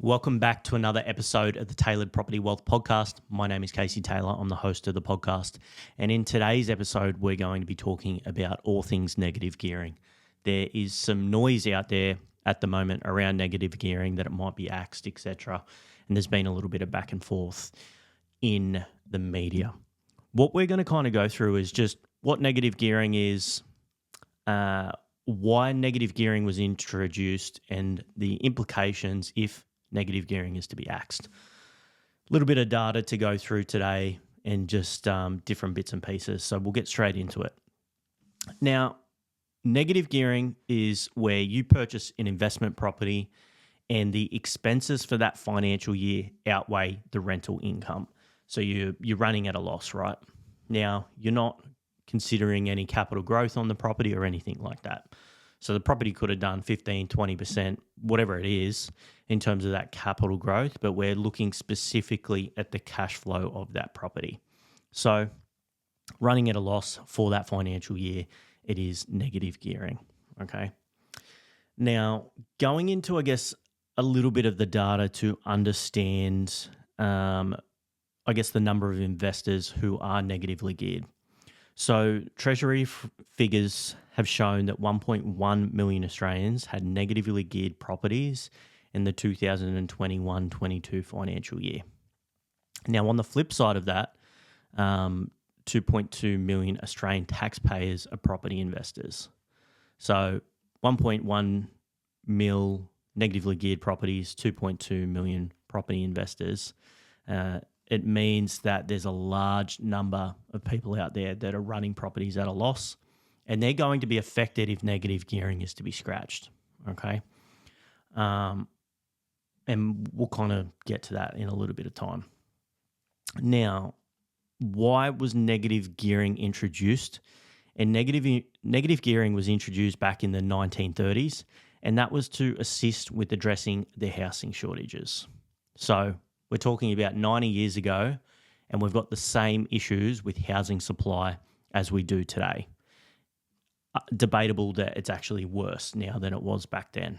Welcome back to another episode of the Tailored Property Wealth Podcast. My name is Casey Taylor. I'm the host of the podcast. And in today's episode, we're going to be talking about all things negative gearing. There is some noise out there at the moment around negative gearing that it might be axed, etc. And there's been a little bit of back and forth in the media. What we're going to kind of go through is just what negative gearing is, why negative gearing was introduced, and the implications if negative gearing is to be axed. A little bit of data to go through today and just different bits and pieces. So we'll get straight into it. Now, negative gearing is where you purchase an investment property and the expenses for that financial year outweigh the rental income. So you're running at a loss, right? Now, you're not considering any capital growth on the property or anything like that. So the property could have done 15, 20%, whatever it is, in terms of that capital growth, but we're looking specifically at the cash flow of that property. So running at a loss for that financial year, it is negative gearing, okay? Now, going into, I guess, a little bit of the data to understand, the number of investors who are negatively geared. So Treasury figures have shown that 1.1 million Australians had negatively geared properties in the 2021-22 financial year. Now, on the flip side of that, 2.2 million Australian taxpayers are property investors. So 1.1 mil negatively geared properties, 2.2 million property investors. It means that there's a large number of people out there that are running properties at a loss, and they're going to be affected if negative gearing is to be scratched, okay? And we'll kind of get to that in a little bit of time. Now, why was negative gearing introduced? And negative gearing was introduced back in the 1930s, and that was to assist with addressing the housing shortages. So we're talking about 90 years ago, and we've got the same issues with housing supply as we do today. Debatable that it's actually worse now than it was back then.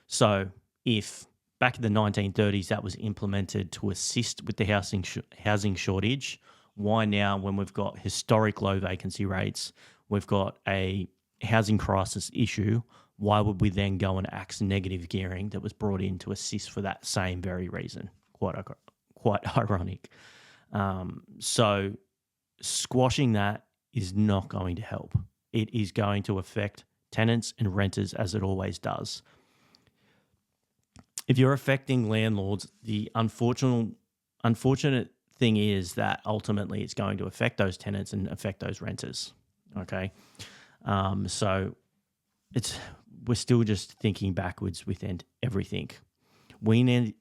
So if back in the 1930s that was implemented to assist with the housing shortage, why now, when we've got historic low vacancy rates, we've got a housing crisis issue, why would we then go and axe negative gearing that was brought in to assist for that same very reason? Quite ironic. So squashing that is not going to help. It is going to affect tenants and renters as it always does. If you're affecting landlords, the unfortunate thing is that ultimately it's going to affect those tenants and affect those renters. Okay, so we're still just thinking backwards with everything. We need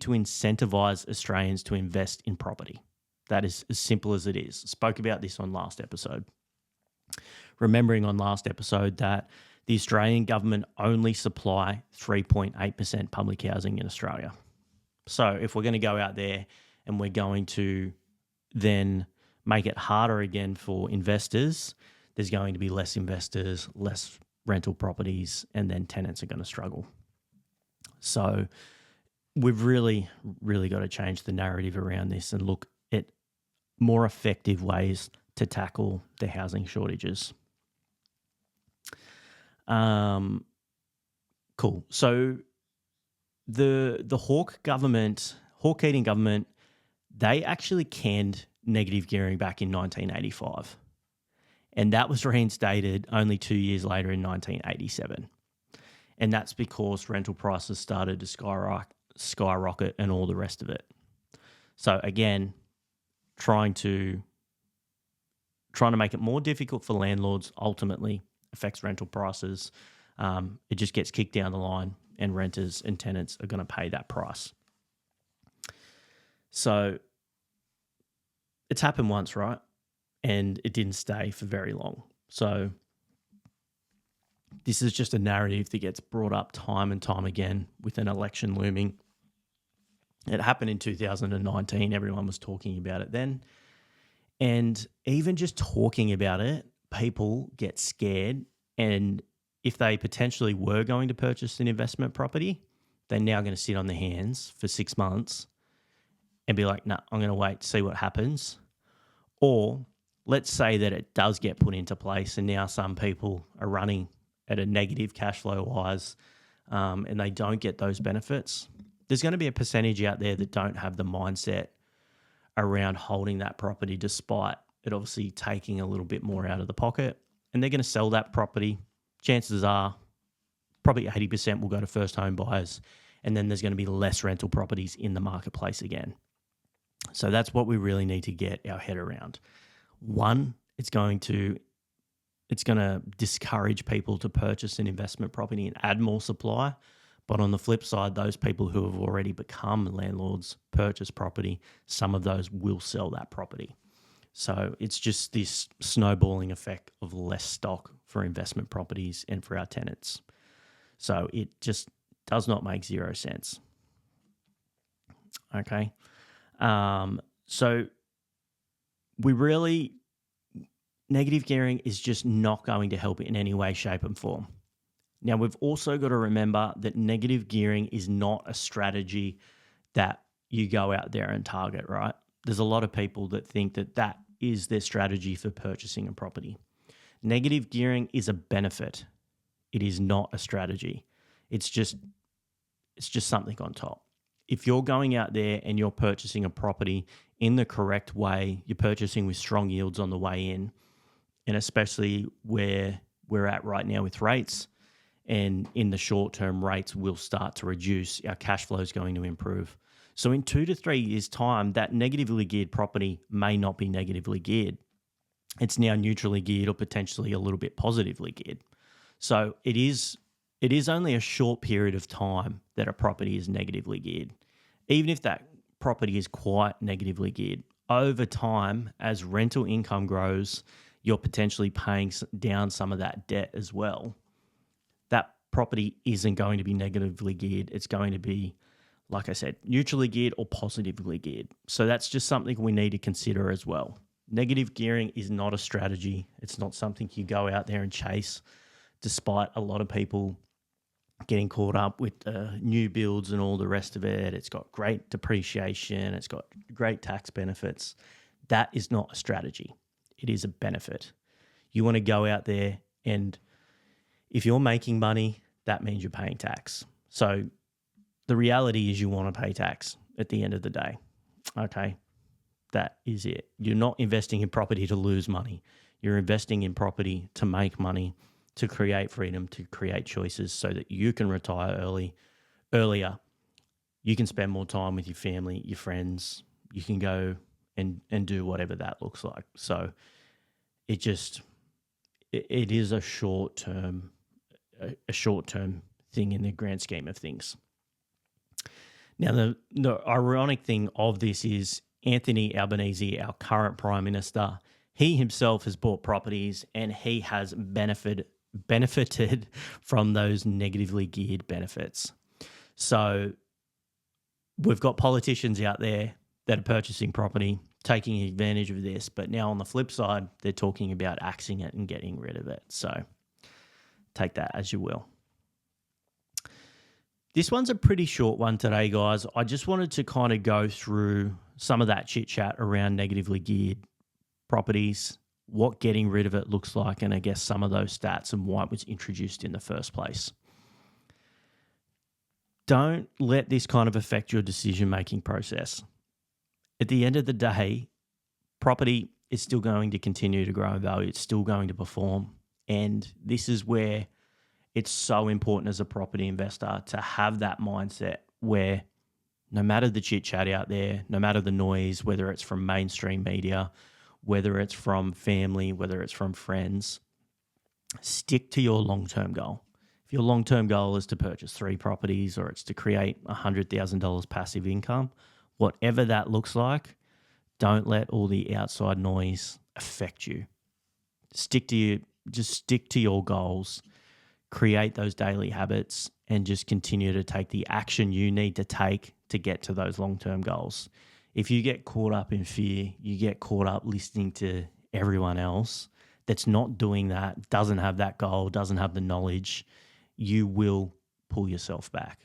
to incentivize Australians to invest in property. That is as simple as it is. I spoke about this on last episode. Remembering on last episode that the Australian government only supply 3.8% public housing in Australia. So if we're going to go out there and we're going to then make it harder again for investors, there's going to be less investors, less rental properties, and then tenants are going to struggle. So we've really, really got to change the narrative around this and look at more effective ways to tackle the housing shortages. Cool. So the Hawke Keating government, they actually canned negative gearing back in 1985. And that was reinstated only 2 years later in 1987. And that's because rental prices started to skyrocket and all the rest of it. So again, trying to make it more difficult for landlords ultimately affects rental prices. It just gets kicked down the line, and renters and tenants are going to pay that price. So it's happened once, right? And it didn't stay for very long. So this is just a narrative that gets brought up time and time again with an election looming. It happened in 2019. Everyone was talking about it then. And even just talking about it, people get scared. And if they potentially were going to purchase an investment property, they're now going to sit on their hands for 6 months and be like, nah, I'm going to wait, see what happens. Or let's say that it does get put into place and now some people are running at a negative cash flow wise and they don't get those benefits. There's going to be a percentage out there that don't have the mindset around holding that property despite it obviously taking a little bit more out of the pocket, and they're going to sell that property. Chances are probably 80% will go to first home buyers, and then there's going to be less rental properties in the marketplace again. So that's what we really need to get our head around. One, it's going to discourage people to purchase an investment property and add more supply. But on the flip side, those people who have already become landlords, purchase property, some of those will sell that property. So it's just this snowballing effect of less stock for investment properties and for our tenants. So it just does not make zero sense. Okay. So negative gearing is just not going to help in any way, shape, and form. Now, we've also got to remember that negative gearing is not a strategy that you go out there and target, right? There's a lot of people that think that is their strategy for purchasing a property. Negative gearing is a benefit. It is not a strategy. It's just something on top. If you're going out there and you're purchasing a property in the correct way, you're purchasing with strong yields on the way in, and especially where we're at right now with rates, and in the short term, rates will start to reduce. Our cash flow is going to improve. So in 2 to 3 years' time, that negatively geared property may not be negatively geared. It's now neutrally geared or potentially a little bit positively geared. So it is only a short period of time that a property is negatively geared. Even if that property is quite negatively geared, over time, as rental income grows, you're potentially paying down some of that debt as well. That property isn't going to be negatively geared. It's going to be, like I said, neutrally geared or positively geared. So that's just something we need to consider as well. Negative gearing is not a strategy. It's not something you go out there and chase, despite a lot of people getting caught up with new builds and all the rest of it. It's got great depreciation. It's got great tax benefits. That is not a strategy. It is a benefit. You want to go out there, and if you're making money, that means you're paying tax. So the reality is you want to pay tax at the end of the day. Okay, that is it. You're not investing in property to lose money. You're investing in property to make money, to create freedom, to create choices so that you can retire earlier. You can spend more time with your family, your friends. You can go and do whatever that looks like. So it is a short-term thing in the grand scheme of things. Now, the ironic thing of this is Anthony Albanese, our current Prime Minister, he himself has bought properties and he has benefited from those negatively geared benefits. So we've got politicians out there that are purchasing property, taking advantage of this, but now on the flip side, they're talking about axing it and getting rid of it. So take that as you will. This one's a pretty short one today, guys. I just wanted to kind of go through some of that chit-chat around negatively geared properties, what getting rid of it looks like, and I guess some of those stats and why it was introduced in the first place. Don't let this kind of affect your decision-making process. At the end of the day, property is still going to continue to grow in value. It's still going to perform. And this is where it's so important as a property investor to have that mindset where no matter the chit-chat out there, no matter the noise, whether it's from mainstream media, whether it's from family, whether it's from friends, stick to your long-term goal. If your long-term goal is to purchase 3 properties or it's to create $100,000 passive income, whatever that looks like, don't let all the outside noise affect you. Stick to your goals, create those daily habits, and just continue to take the action you need to take to get to those long-term goals. If you get caught up in fear, you get caught up listening to everyone else that's not doing that, doesn't have that goal, doesn't have the knowledge, you will pull yourself back.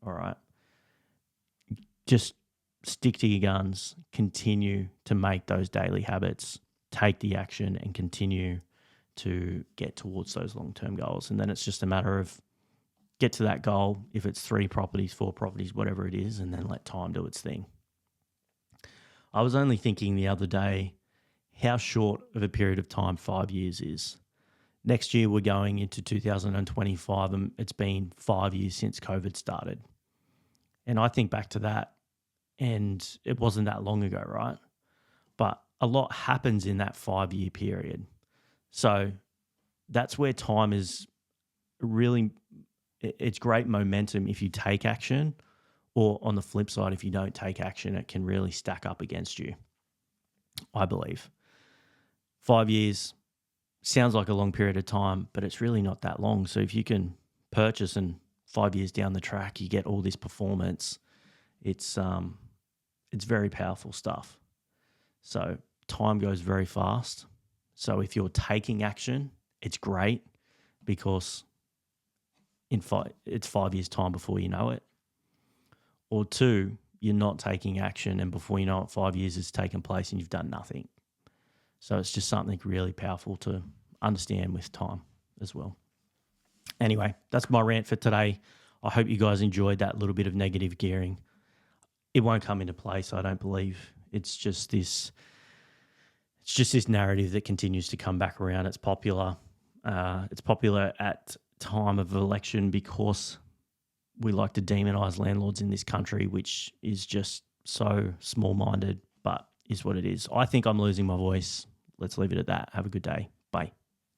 All right. Just stick to your guns, continue to make those daily habits, take the action and continue to get towards those long-term goals. And then it's just a matter of get to that goal, if it's 3 properties, 4 properties, whatever it is, and then let time do its thing. I was only thinking the other day how short of a period of time 5 years is. Next year, we're going into 2025, and it's been 5 years since COVID started. And I think back to that, and it wasn't that long ago, right? But a lot happens in that 5-year period. So that's where time is really, it's great momentum if you take action, or on the flip side, if you don't take action, it can really stack up against you, I believe. 5 years sounds like a long period of time, but it's really not that long. So if you can purchase and 5 years down the track, you get all this performance, it's very powerful stuff. So time goes very fast. So if you're taking action, it's great because it's 5 years time before you know it. Or 2, you're not taking action, and before you know it, 5 years has taken place and you've done nothing. So it's just something really powerful to understand with time as well. Anyway, that's my rant for today. I hope you guys enjoyed that little bit of negative gearing. It won't come into place, I don't believe. It's just this narrative that continues to come back around. It's popular. It's popular at time of election because we like to demonise landlords in this country, which is just so small-minded, but is what it is. I think I'm losing my voice. Let's leave it at that. Have a good day. Bye.